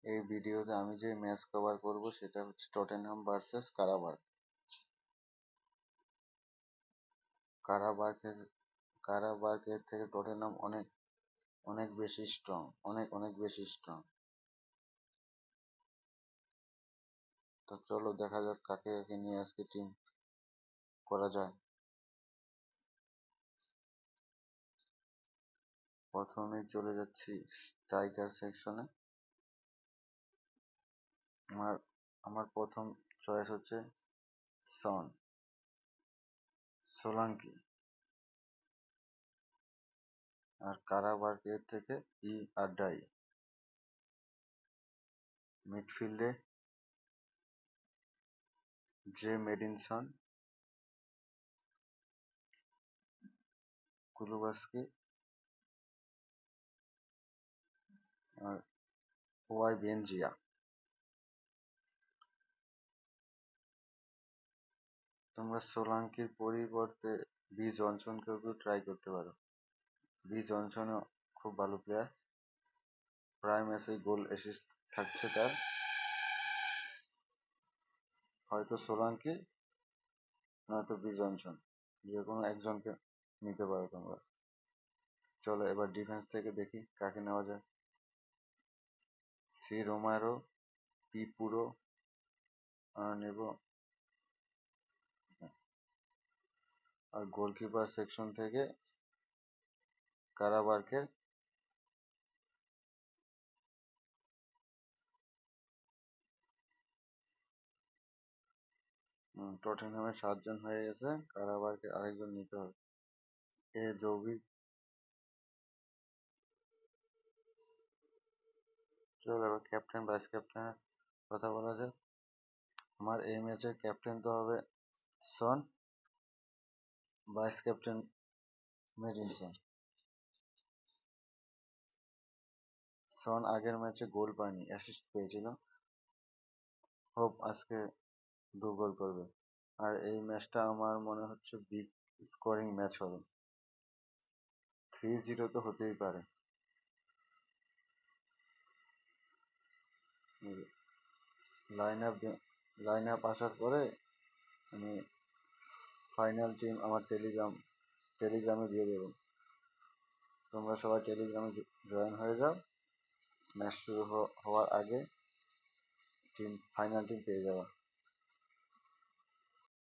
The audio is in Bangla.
এই ভিডিওতে আমি যে ম্যাচ কভার করব সেটা হচ্ছে টটেনহাম ভার্সেস কারাবার্গ। কারাবার্গের কারাবার্গের থেকে টটেনহাম অনেক অনেক বেশি স্ট্রং, অনেক অনেক বেশি স্ট্রং। তো চলো দেখা যাক কাকে কাকে নিয়ে আজকে টিম করা যায়। প্রথমেই চলে যাচ্ছি স্ট্রাইকার সেকশনে। আমার আমার প্রথম চয়েস হচ্ছে সন সোলাঙ্কি। আর কারাবার্গের থেকে আডাই। মিডফিল্ডে জে মেডিনসন, কুলুবাস্কি আর ওয়াই বেনজিয়া। তোমরা সোলাঙ্কির পরিবর্তে বি জনসনকেও ট্রাই করতে পারো। বি জনসনও খুব ভালো প্লেয়ার, প্রায় ম্যাচেই গোল অ্যাসিস্ট থাকছে তার। হয়তো সোলাঙ্কি নয়তো বি জনসন, যে কোনো একজনকে নিতে পারো তোমরা। চলো এবার ডিফেন্স থেকে দেখি কাকে নেওয়া যায়। সি রোমারো, পি পুরো নেব। আর গোলকিপার সেকশন থেকে কারাবার্গের টটেনহামের 7 জন হয়ে গেছে, কারাবার্গের আরেকজন নিতে হবে। এ জৌবিক। চলো এবার ক্যাপ্টেন ভাইস ক্যাপ্টেনের কথা বলা যাক। আমার এই ম্যাচের ক্যাপ্টেন তো হবে সন, ভাইস ক্যাপ্টেন মেডিনসন। সন আগের ম্যাচে গোল পায়নি, অ্যাসিস্ট পেয়েছিল। হোপ আজকে 2 গোল করবে। আর এই ম্যাচটা আমার মনে হচ্ছে বিগ স্কোরিং ম্যাচ হবে, 3-0 তো হতেই পারে। লাইন আপ আসার পরে আমি ফাইনাল টিম আমার টেলিগ্রামে দিয়ে দেবো। তোমরা সবাই টেলিগ্রামে জয়েন হয়ে যাও, ম্যাচ শুরু হওয়ার আগে ফাইনাল টিম পেয়ে যাওয়া।